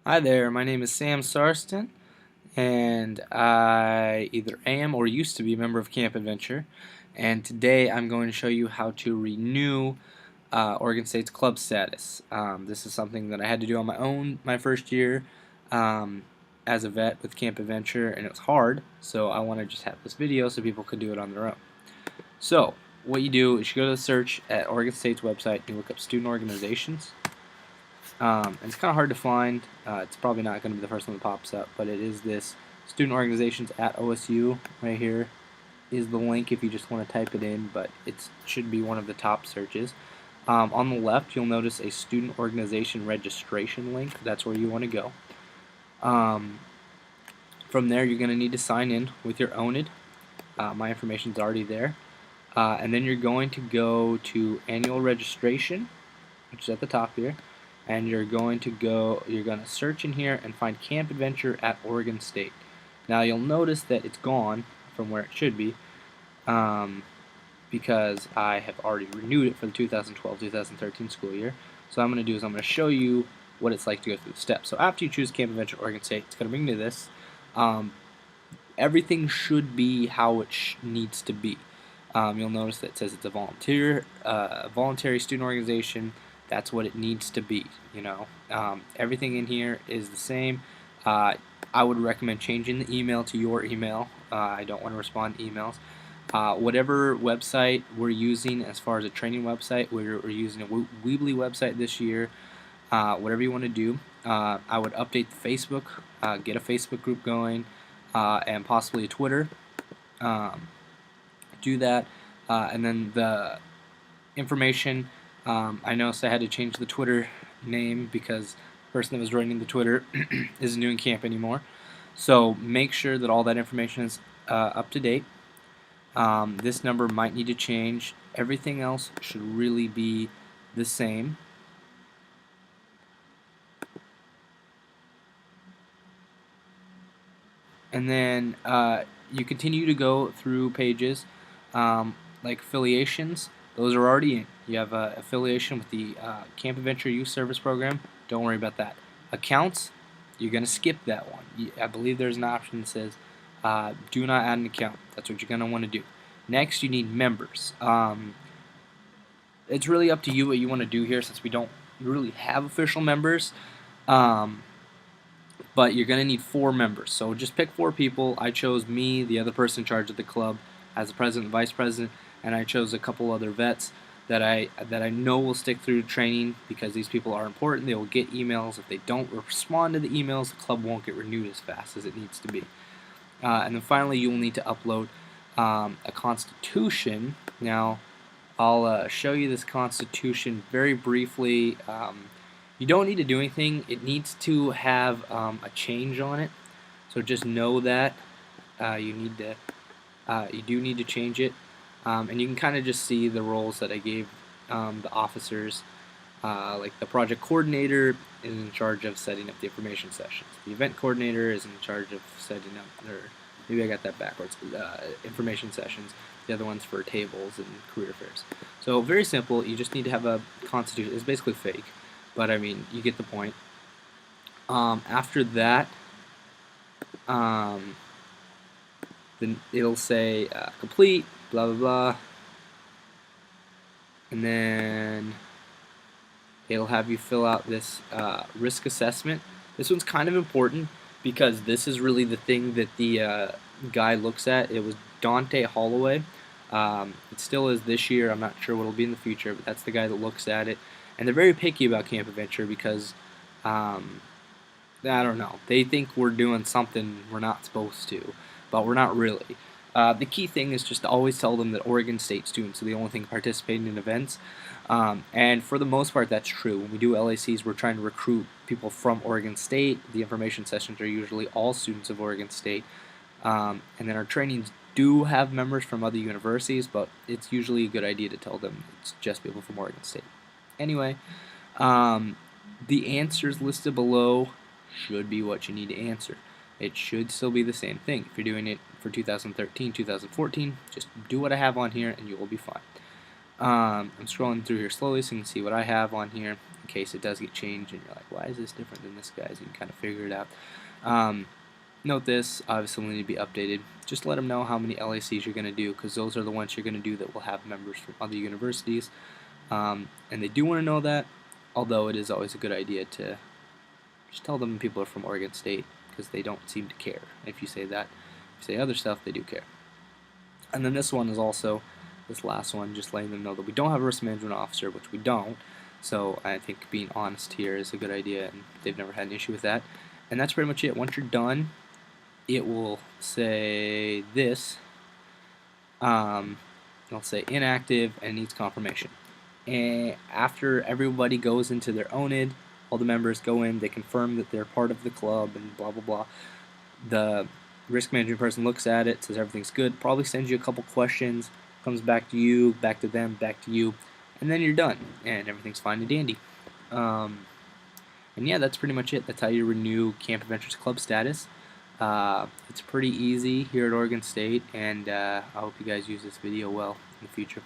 Hi there, my name is Sam Sarston, and I either am or used to be a member of Camp Adventure. And today I'm going to show you how to renew Oregon State's club status. This is something that I had to do on my own my first year um, as a vet with Camp Adventure, and it was hard, so I want to just have this video so people could do it on their own. So, what you do is you go to the search at Oregon State's website, and you look up student organizations. And it's kind of hard to find. It's probably not going to be the first one that pops up, but it is this student organizations at OSU right here is the link if you just want to type it in, but it should be one of the top searches. On the left, you'll notice a student organization registration link. That's where you want to go. From there, you're going to need to sign in with your OWNID. My information's already there. And then you're going to go to annual registration, which is at the top here, and you're going to search in here and find Camp Adventure at Oregon State. Now you'll notice that it's gone from where it should be because I have already renewed it for the 2012-2013 school year. So what I'm going to do is I'm going to show you what it's like to go through the steps. So after you choose Camp Adventure Oregon State, it's going to bring you to this. Everything should be how it needs to be. You'll notice that it says it's a voluntary student organization. That's what it needs to be. Everything in here is the same. I would recommend changing the email to your email. I don't want to respond to emails. Whatever website we're using as far as a training website, we're using a Weebly website this year. Whatever you want to do, I would update the Facebook, get a Facebook group going, and possibly a Twitter. Do that, and then the information. I noticed I had to change the Twitter name because the person that was running the Twitter isn't doing camp anymore. So make sure that all that information is up to date. This number might need to change. Everything else should really be the same. And then you continue to go through pages like affiliations. Those are already in. You have an affiliation with the Camp Adventure Youth Service Program. Don't worry about that. Accounts, you're going to skip that one. I believe there's an option that says do not add an account. That's what you're going to want to do. Next, you need members. It's really up to you what you want to do here since we don't really have official members. But you're going to need 4 members. So just pick 4 people. I chose me, the other person in charge of the club, as the president and vice president, and I chose a couple other vets that I know will stick through training because these people are important. They will get emails. If they don't respond to the emails, the club won't get renewed as fast as it needs to be. And then finally, you will need to upload a constitution. Now, I'll show you this constitution very briefly. You don't need to do anything. It needs to have a change on it. So just know that you do need to change it. And you can kind of just see the roles that I gave the officers. Like the project coordinator is in charge of setting up the information sessions. The event coordinator is in charge of setting up, or maybe I got that backwards, information sessions. The other one's for tables and career fairs. So very simple. You just need to have a constitution. It's basically fake, but I mean, you get the point. After that, then it'll say complete, blah blah blah, and then it'll have you fill out this risk assessment. This one's kind of important because this is really the thing that the guy looks at. It was Dante Holloway. It still is this year. I'm not sure what it'll be in the future, but that's the guy that looks at it. And they're very picky about Camp Adventure because I don't know. They think we're doing something we're not supposed to, but we're not really. The key thing is just to always tell them that Oregon State students are the only thing participating in events. And for the most part, that's true. When we do LACs, we're trying to recruit people from Oregon State. The information sessions are usually all students of Oregon State. And then our trainings do have members from other universities, but it's usually a good idea to tell them it's just people from Oregon State. Anyway, the answers listed below should be what you need to answer. It should still be the same thing. If you're doing it for 2013, 2014, just do what I have on here and you will be fine. I'm scrolling through here slowly so you can see what I have on here. in case it does get changed and you're like, why is this different than this guy's? You can kind of figure it out. Note this, obviously will need to be updated. Just let them know how many LACs you're going to do, because those are the ones you're going to do that will have members from other universities. And they do want to know that, although it is always a good idea to just tell them people are from Oregon State, because they don't seem to care. If you say that, if you say other stuff, they do care. And then this one is also, this last one, just letting them know that we don't have a risk management officer, which we don't. So I think being honest here is a good idea, and they've never had an issue with that. And that's pretty much it. Once you're done, it will say this. It'll say inactive and needs confirmation. And after everybody goes into their OWNID, all the members go in, they confirm that they're part of the club and blah blah blah. The risk management person looks at it, says everything's good, probably sends you a couple questions, comes back to you, back to them, back to you, and then you're done, and everything's fine and dandy. And yeah, that's pretty much it. That's how you renew Camp Adventures Club status. It's pretty easy here at Oregon State, and I hope you guys use this video well in the future.